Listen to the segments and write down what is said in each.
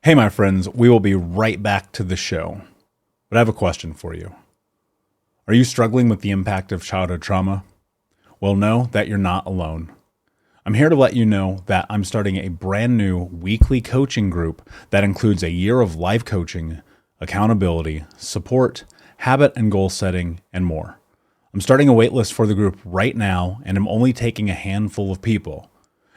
Hey, my friends, we will be right back to the show. But I have a question for you. Are you struggling with the impact of childhood trauma? Well, know that you're not alone. I'm here to let you know that I'm starting a brand new weekly coaching group that includes a year of life coaching, accountability, support, habit and goal setting, and more. I'm starting a waitlist for the group right now, and I'm only taking a handful of people.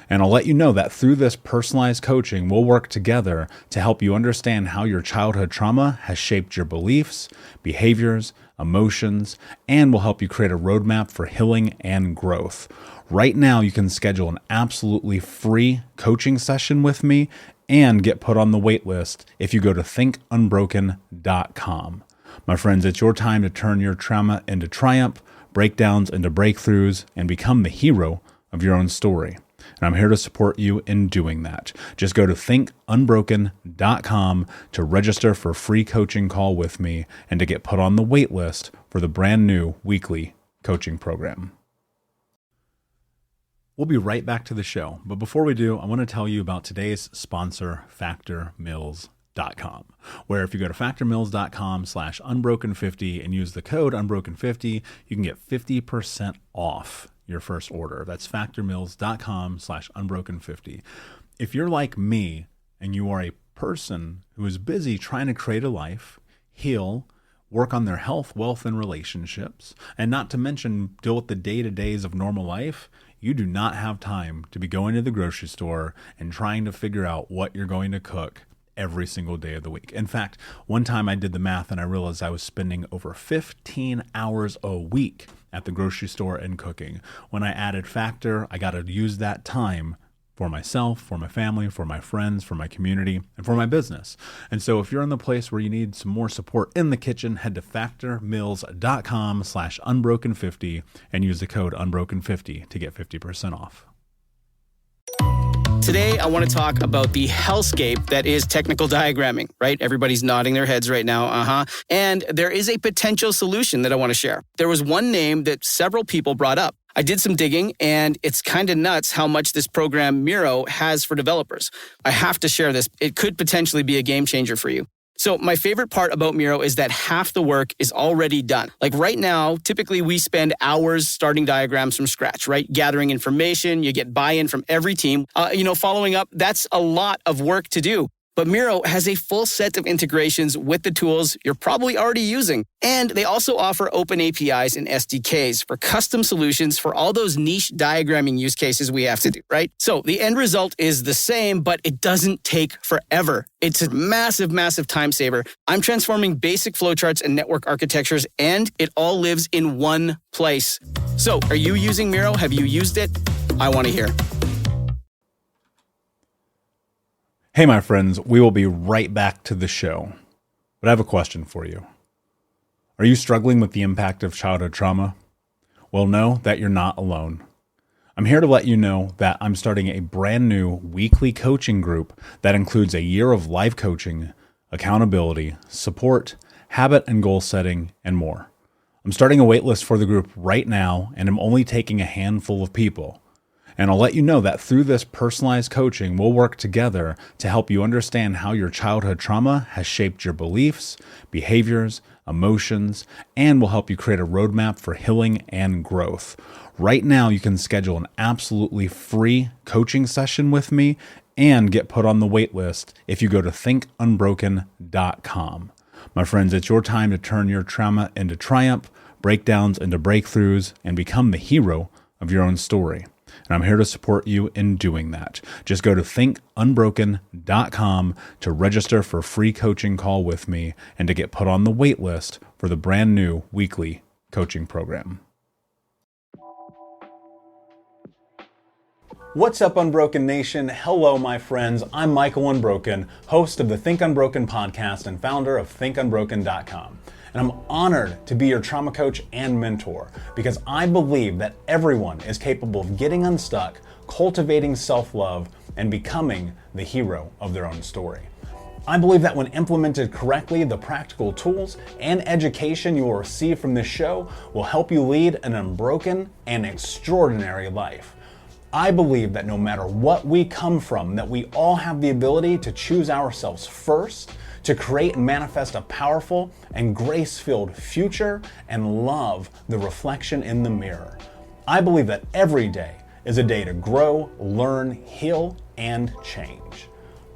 And I'll let you know that through this personalized coaching, we'll work together to help you understand how your childhood trauma has shaped your beliefs, behaviors, emotions, and will help you create a roadmap for healing and growth. Right now, you can schedule an absolutely free coaching session with me and get put on the wait list if you go to thinkunbroken.com. My friends, it's your time to turn your trauma into triumph, breakdowns into breakthroughs, and become the hero of your own story. And I'm here to support you in doing that. Just go to thinkunbroken.com to register for a free coaching call with me and to get put on the wait list for the brand new weekly coaching program. We'll be right back to the show. But before we do, I want to tell you about today's sponsor, factormeals.com, where if you go to factormeals.com/unbroken50 and use the code unbroken50, you can get 50% off your first order. That's factormeals.com/unbroken50. If you're like me and you are a person who is busy trying to create a life, heal, work on their health, wealth, and relationships, and not to mention deal with the day-to-days of normal life, you do not have time to be going to the grocery store and trying to figure out what you're going to cook every single day of the week. In fact, one time I did the math and I realized I was spending over 15 hours a week at the grocery store and cooking. When I added Factor, I got to use that time for myself, for my family, for my friends, for my community, and for my business. And so if you're in the place where you need some more support in the kitchen, head to factormeals.com/unbroken50 and use the code unbroken50 to get 50% off. Today, I want to talk about the hellscape that is technical diagramming, right? Everybody's nodding their heads right now, And there is a potential solution that I want to share. There was one name that several people brought up. I did some digging, and it's kind of nuts how much this program Miro has for developers. I have to share this. It could potentially be a game changer for you. So my favorite part about Miro is that half the work is already done. Like right now, typically we spend hours starting diagrams from scratch, right? Gathering information, you get buy-in from every team. Following up, that's a lot of work to do. But Miro has a full set of integrations with the tools you're probably already using. And they also offer open APIs and SDKs for custom solutions for all those niche diagramming use cases we have to do, right? So the end result is the same, but it doesn't take forever. It's a massive, massive time saver. I'm transforming basic flowcharts and network architectures, and it all lives in one place. So are you using Miro? Have you used it? I want to hear. Hey, my friends, we will be right back to the show. But I have a question for you. Are you struggling with the impact of childhood trauma? Well, know that you're not alone. I'm here to let you know that I'm starting a brand new weekly coaching group that includes a year of life coaching, accountability, support, habit and goal setting, and more. I'm starting a waitlist for the group right now, and I'm only taking a handful of people. And I'll let you know that through this personalized coaching, we'll work together to help you understand how your childhood trauma has shaped your beliefs, behaviors, emotions, and will help you create a roadmap for healing and growth. Right now, you can schedule an absolutely free coaching session with me and get put on the wait list if you go to thinkunbroken.com. My friends, it's your time to turn your trauma into triumph, breakdowns into breakthroughs, and become the hero of your own story. And I'm here to support you in doing that. Just go to thinkunbroken.com to register for a free coaching call with me and to get put on the wait list for the brand new weekly coaching program. What's up, Unbroken Nation? Hello, my friends. I'm Michael Unbroken, host of the Think Unbroken podcast and founder of thinkunbroken.com. And I'm honored to be your trauma coach and mentor because I believe that everyone is capable of getting unstuck, cultivating self-love, and becoming the hero of their own story. I believe that when implemented correctly, the practical tools and education you will receive from this show will help you lead an unbroken and extraordinary life. I believe that no matter what we come from, that we all have the ability to choose ourselves first, to create and manifest a powerful and grace-filled future and love the reflection in the mirror. I believe that every day is a day to grow, learn, heal, and change.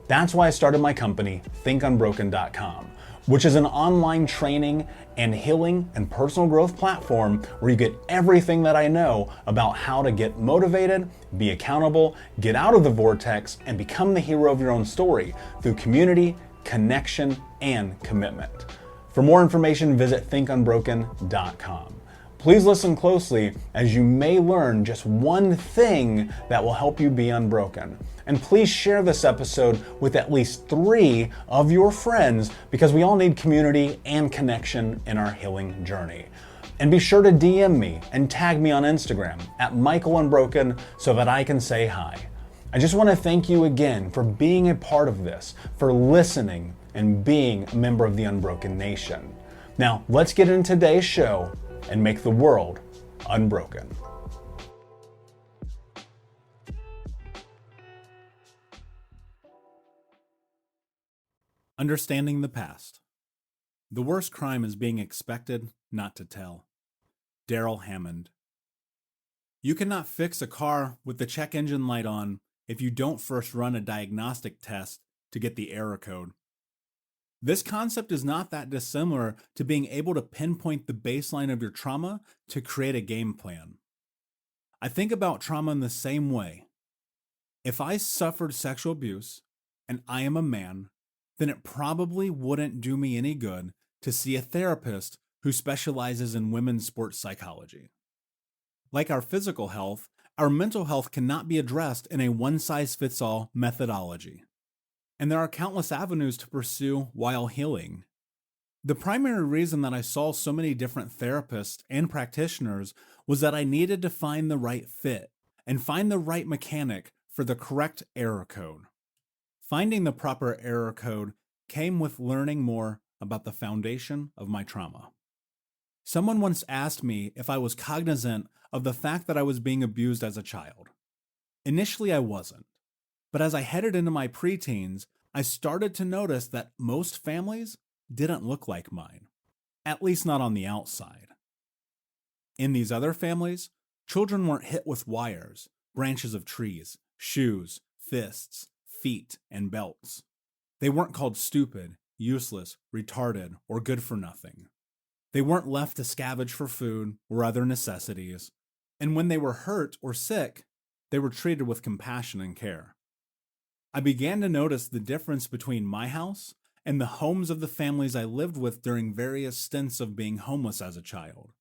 That's why I started my company, thinkunbroken.com, which is an online training and healing and personal growth platform where you get everything that I know about how to get motivated, be accountable, get out of the vortex, and become the hero of your own story through community, connection, and commitment. For more information, visit thinkunbroken.com. Please listen closely, as you may learn just one thing that will help you be unbroken. And please share this episode with at least 3 of your friends, because we all need community and connection in our healing journey. And be sure to DM me and tag me on Instagram at MichaelUnbroken so that I can say hi. I just want to thank you again for being a part of this, for listening and being a member of the Unbroken Nation. Now, let's get into today's show and make the world unbroken. Understanding the past. The worst crime is being expected not to tell. Daryl Hammond. You cannot fix a car with the check engine light on if you don't first run a diagnostic test to get the error code. This concept is not that dissimilar to being able to pinpoint the baseline of your trauma to create a game plan. I think about trauma in the same way. If I suffered sexual abuse and I am a man, then it probably wouldn't do me any good to see a therapist who specializes in women's sports psychology. Like our physical health, our mental health cannot be addressed in a one-size-fits-all methodology. And there are countless avenues to pursue while healing. The primary reason that I saw so many different therapists and practitioners was that I needed to find the right fit and find the right mechanic for the correct error code. Finding the proper error code came with learning more about the foundation of my trauma. Someone once asked me if I was cognizant of the fact that I was being abused as a child. Initially, I wasn't. But as I headed into my preteens, I started to notice that most families didn't look like mine, at least not on the outside. In these other families, children weren't hit with wires, branches of trees, shoes, fists, feet, and belts. They weren't called stupid, useless, retarded, or good for nothing. They weren't left to scavenge for food or other necessities, and when they were hurt or sick, they were treated with compassion and care. I began to notice the difference between my house and the homes of the families I lived with during various stints of being homeless as a child.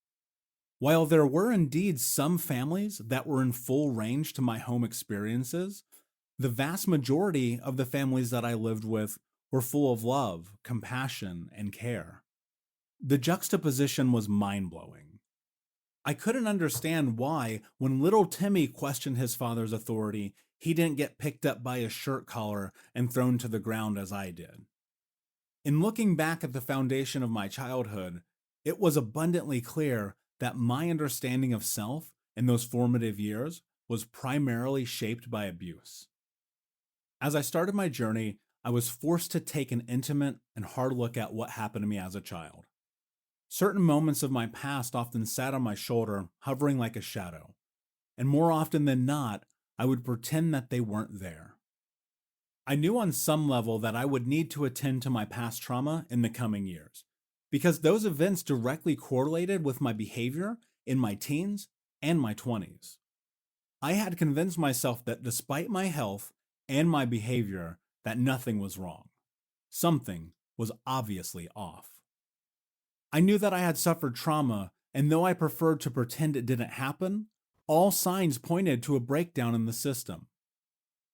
While there were indeed some families that were in full range to my home experiences, the vast majority of the families that I lived with were full of love, compassion, and care. The juxtaposition was mind-blowing. I couldn't understand why, when little Timmy questioned his father's authority, he didn't get picked up by his shirt collar and thrown to the ground as I did. In looking back at the foundation of my childhood, it was abundantly clear that my understanding of self in those formative years was primarily shaped by abuse. As I started my journey, I was forced to take an intimate and hard look at what happened to me as a child. Certain moments of my past often sat on my shoulder, hovering like a shadow, and more often than not, I would pretend that they weren't there. I knew on some level that I would need to attend to my past trauma in the coming years, because those events directly correlated with my behavior in my teens and my 20s. I had convinced myself that despite my health and my behavior, that nothing was wrong. Something was obviously off. I knew that I had suffered trauma, and though I preferred to pretend it didn't happen, all signs pointed to a breakdown in the system.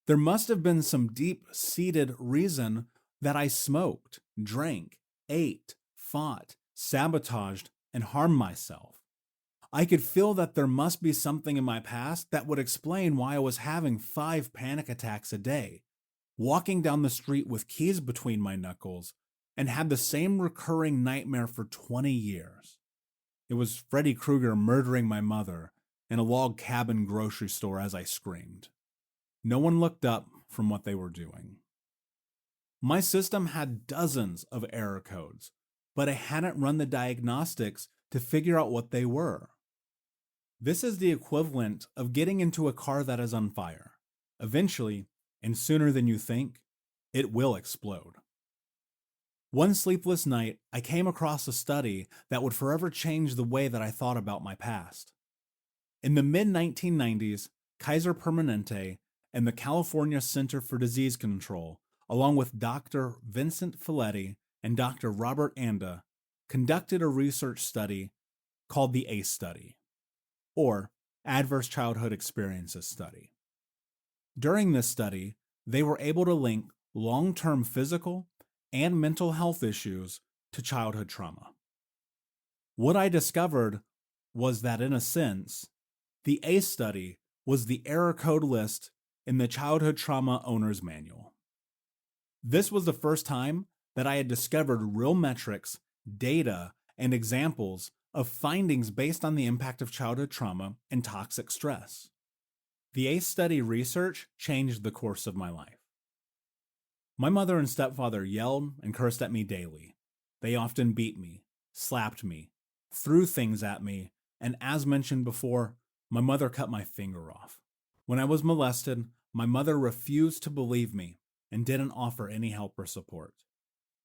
There must have been some deep-seated reason that I smoked, drank, ate, fought, sabotaged, and harmed myself. I could feel that there must be something in my past that would explain why I was having 5 panic attacks a day, walking down the street with keys between my knuckles, and had the same recurring nightmare for 20 years. It was Freddy Krueger murdering my mother, in a log cabin grocery store as I screamed. No one looked up from what they were doing. My system had dozens of error codes, but I hadn't run the diagnostics to figure out what they were. This is the equivalent of getting into a car that is on fire. Eventually, and sooner than you think, it will explode. One sleepless night, I came across a study that would forever change the way that I thought about my past. In the mid-1990s, Kaiser Permanente and the California Center for Disease Control, along with Dr. Vincent Felitti and Dr. Robert Anda, conducted a research study called the ACE study, or Adverse Childhood Experiences Study. During this study, they were able to link long-term physical and mental health issues to childhood trauma. What I discovered was that, in a sense, the ACE study was the error code list in the Childhood Trauma Owner's Manual. This was the first time that I had discovered real metrics, data, and examples of findings based on the impact of childhood trauma and toxic stress. The ACE study research changed the course of my life. My mother and stepfather yelled and cursed at me daily. They often beat me, slapped me, threw things at me, and as mentioned before, my mother cut my finger off. When I was molested, my mother refused to believe me and didn't offer any help or support.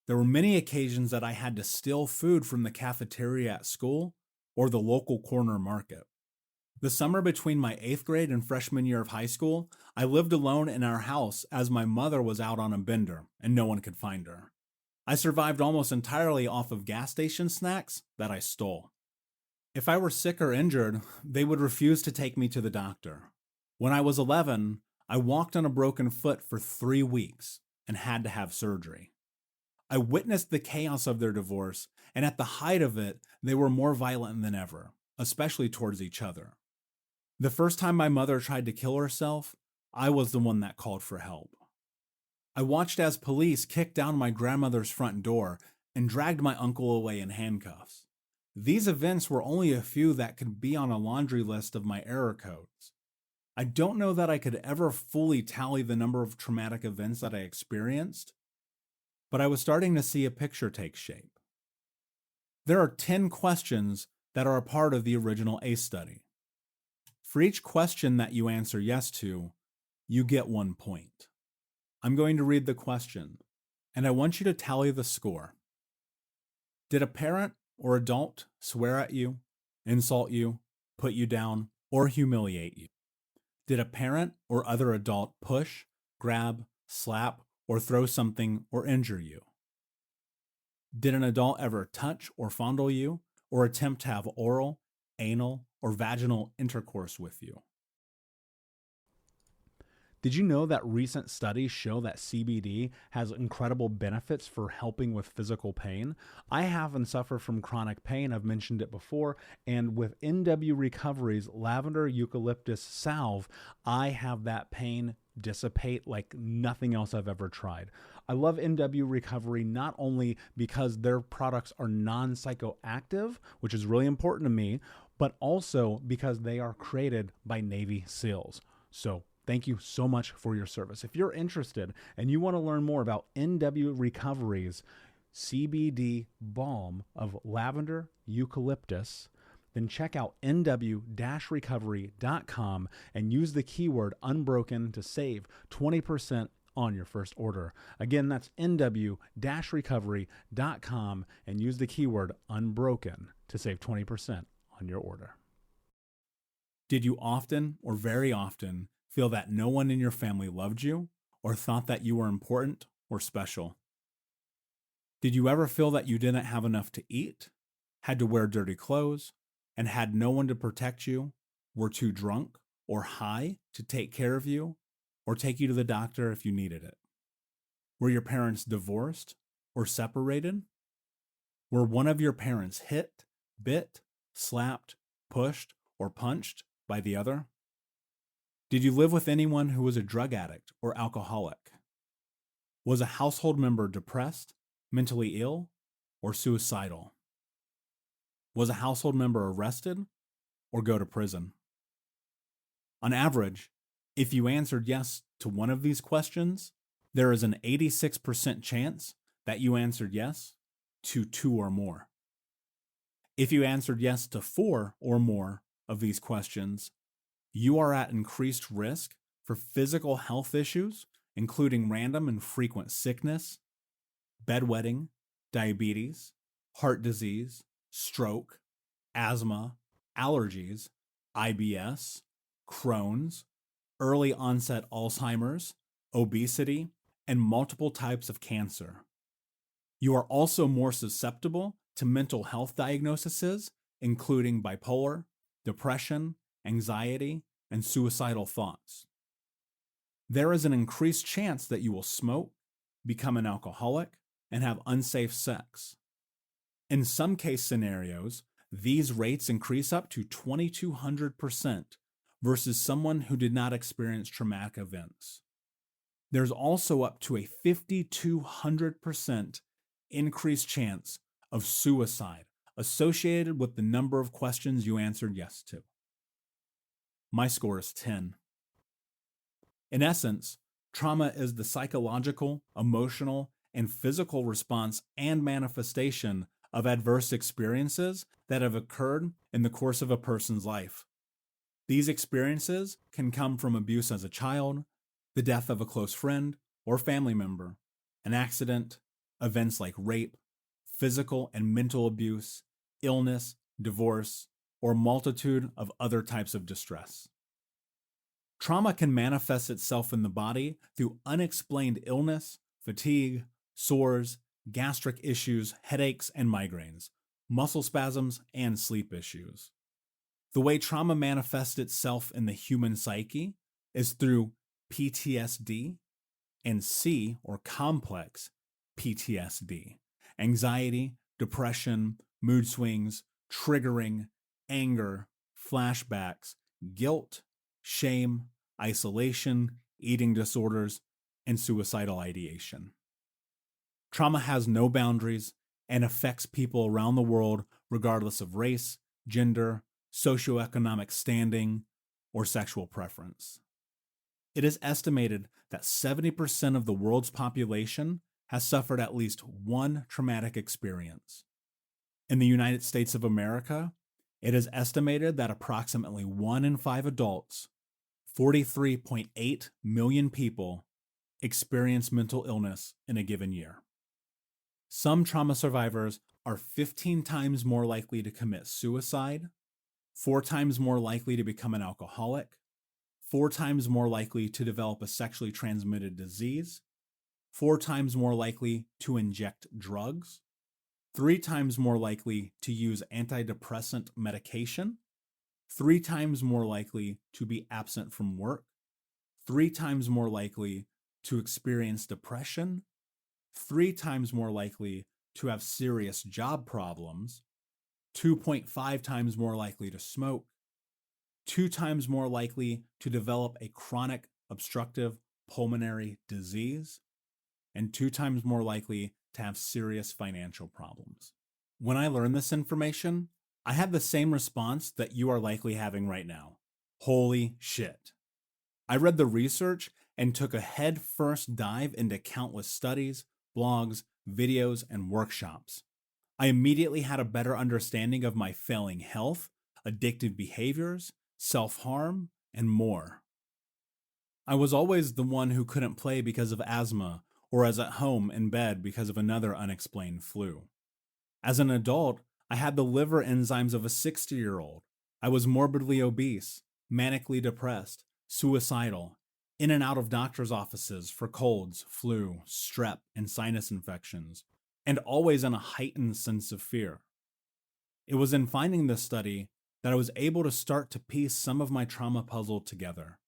There were many occasions that I had to steal food from the cafeteria at school or the local corner market. The summer between my 8th grade and freshman year of high school, I lived alone in our house as my mother was out on a bender and no one could find her. I survived almost entirely off of gas station snacks that I stole. If I were sick or injured, they would refuse to take me to the doctor. When I was 11, I walked on a broken foot for 3 weeks and had to have surgery. I witnessed the chaos of their divorce, and at the height of it, they were more violent than ever, especially towards each other. The first time my mother tried to kill herself, I was the one that called for help. I watched as police kicked down my grandmother's front door and dragged my uncle away in handcuffs. These events were only a few that could be on a laundry list of my error codes. I don't know that I could ever fully tally the number of traumatic events that I experienced, but I was starting to see a picture take shape. There are 10 questions that are a part of the original ACE study. For each question that you answer yes to, you get 1 point. I'm going to read the question, and I want you to tally the score. Did a parent or adult swear at you, insult you, put you down, or humiliate you? Did a parent or other adult push, grab, slap, or throw something or injure you? Did an adult ever touch or fondle you, or attempt to have oral, anal, or vaginal intercourse with you? Did you know that recent studies show that CBD has incredible benefits for helping with physical pain? I have and suffer from chronic pain. I've mentioned it before. And with NW Recovery's lavender eucalyptus salve, I have that pain dissipate like nothing else I've ever tried. I love NW Recovery not only because their products are non-psychoactive, which is really important to me, but also because they are created by Navy SEALs. So thank you so much for your service. If you're interested and you want to learn more about NW Recovery's CBD balm of lavender eucalyptus, then check out nw-recovery.com and use the keyword Unbroken to save 20% on your first order. Again, that's nw-recovery.com and use the keyword Unbroken to save 20% on your order. Did you often or very often feel that no one in your family loved you or thought that you were important or special? Did you ever feel that you didn't have enough to eat, had to wear dirty clothes, and had no one to protect you, were too drunk or high to take care of you, or take you to the doctor if you needed it? Were your parents divorced or separated? Were one of your parents hit, bit, slapped, pushed, or punched by the other? Did you live with anyone who was a drug addict or alcoholic? Was a household member depressed, mentally ill, or suicidal? Was a household member arrested or go to prison? On average, if you answered yes to one of these questions, there is an 86% chance that you answered yes to two or more. If you answered yes to four or more of these questions, you are at increased risk for physical health issues, including random and frequent sickness, bedwetting, diabetes, heart disease, stroke, asthma, allergies, IBS, Crohn's, early onset Alzheimer's, obesity, and multiple types of cancer. You are also more susceptible to mental health diagnoses, including bipolar, depression, anxiety, and suicidal thoughts. There is an increased chance that you will smoke, become an alcoholic, and have unsafe sex. In some case scenarios, these rates increase up to 2,200% versus someone who did not experience traumatic events. There's also up to a 5,200% increased chance of suicide associated with the number of questions you answered yes to. My score is 10. In essence, trauma is the psychological, emotional, and physical response and manifestation of adverse experiences that have occurred in the course of a person's life. These experiences can come from abuse as a child, the death of a close friend or family member, an accident, events like rape, physical and mental abuse, illness, divorce, or a multitude of other types of distress. Trauma can manifest itself in the body through unexplained illness, fatigue, sores, gastric issues, headaches, and migraines, muscle spasms, and sleep issues. The way trauma manifests itself in the human psyche is through PTSD and C, or complex PTSD, anxiety, depression, mood swings, triggering, anger, flashbacks, guilt, shame, isolation, eating disorders, and suicidal ideation. Trauma has no boundaries and affects people around the world regardless of race, gender, socioeconomic standing, or sexual preference. It is estimated that 70% of the world's population has suffered at least one traumatic experience. In the United States of America, it is estimated that approximately 1 in 5 adults, 43.8 million people, experience mental illness in a given year. Some trauma survivors are 15 times more likely to commit suicide, 4 times more likely to become an alcoholic, 4 times more likely to develop a sexually transmitted disease, 4 times more likely to inject drugs, 3 times more likely to use antidepressant medication, 3 times more likely to be absent from work, 3 times more likely to experience depression, 3 times more likely to have serious job problems, 2.5 times more likely to smoke, 2 times more likely to develop a chronic obstructive pulmonary disease, and 2 times more likely to have serious financial problems. When I learned this information, I had the same response that you are likely having right now. Holy shit. I read the research and took a head-first dive into countless studies, blogs, videos, and workshops. I immediately had a better understanding of my failing health, addictive behaviors, self-harm, and more. I was always the one who couldn't play because of asthma, or was at home in bed because of another unexplained flu. As an adult, I had the liver enzymes of a 60-year-old. I was morbidly obese, manically depressed, suicidal, in and out of doctor's offices for colds, flu, strep, and sinus infections, and always in a heightened sense of fear. It was in finding this study that I was able to start to piece some of my trauma puzzle together.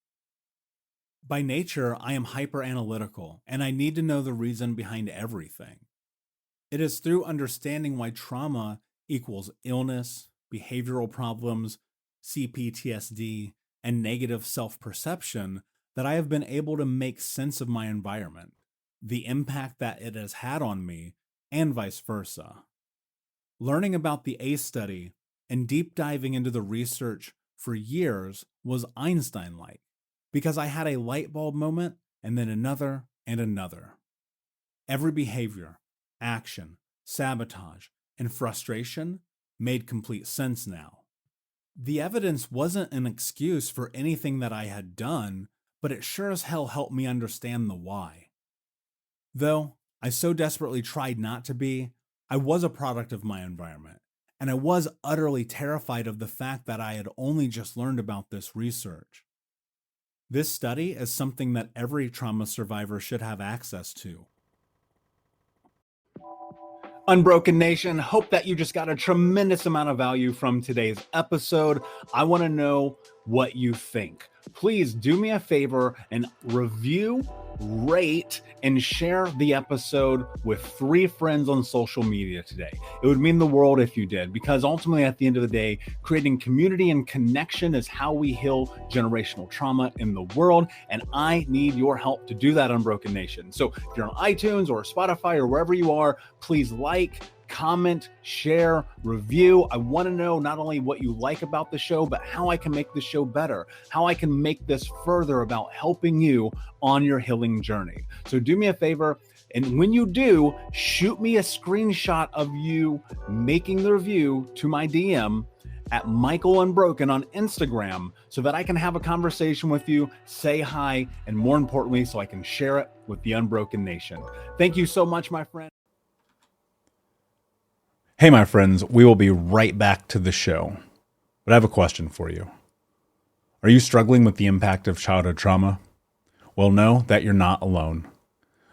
By nature, I am hyper-analytical, and I need to know the reason behind everything. It is through understanding why trauma equals illness, behavioral problems, CPTSD, and negative self-perception that I have been able to make sense of my environment, the impact that it has had on me, and vice versa. Learning about the ACE study and deep diving into the research for years was Einstein-like, because I had a light bulb moment and then another and another. Every behavior, action, sabotage, and frustration made complete sense now. The evidence wasn't an excuse for anything that I had done, but it sure as hell helped me understand the why. Though I so desperately tried not to be, I was a product of my environment, and I was utterly terrified of the fact that I had only just learned about this research. This study is something that every trauma survivor should have access to. Unbroken Nation, hope that you just got a tremendous amount of value from today's episode. I want to know what you think. Please do me a favor and review, rate, and share the episode with 3 friends on social media today. It would mean the world if you did, because ultimately at the end of the day, creating community and connection is how we heal generational trauma in the world. And I need your help to do that, Unbroken Nation. So if you're on iTunes or Spotify or wherever you are, please like, comment, share, review. I want to know not only what you like about the show, but how I can make the show better, how I can make this further about helping you on your healing journey. So do me a favor, and when you do, shoot me a screenshot of you making the review to my DM at Michael Unbroken on Instagram so that I can have a conversation with you, say hi, and more importantly, so I can share it with the Unbroken Nation. Thank you so much, my friend. Hey, my friends, we will be right back to the show, but I have a question for you. Are you struggling with the impact of childhood trauma? Well, know that you're not alone.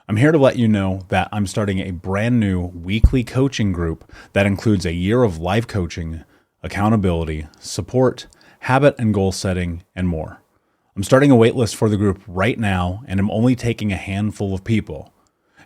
I'm here to let you know that I'm starting a brand new weekly coaching group that includes a year of live coaching, accountability, support, habit and goal setting, and more. I'm starting a waitlist for the group right now, and I'm only taking a handful of people.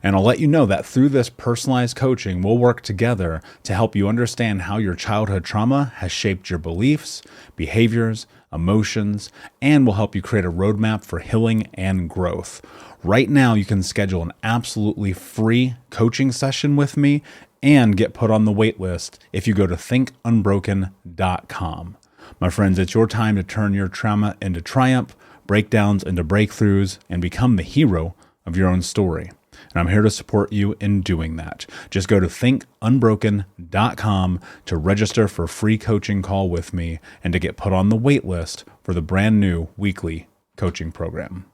And I'll let you know that through this personalized coaching, we'll work together to help you understand how your childhood trauma has shaped your beliefs, behaviors, emotions, and will help you create a roadmap for healing and growth. Right now, you can schedule an absolutely free coaching session with me and get put on the wait list if you go to thinkunbroken.com. My friends, it's your time to turn your trauma into triumph, breakdowns into breakthroughs, and become the hero of your own story. And I'm here to support you in doing that. Just go to thinkunbroken.com to register for a free coaching call with me and to get put on the wait list for the brand new weekly coaching program.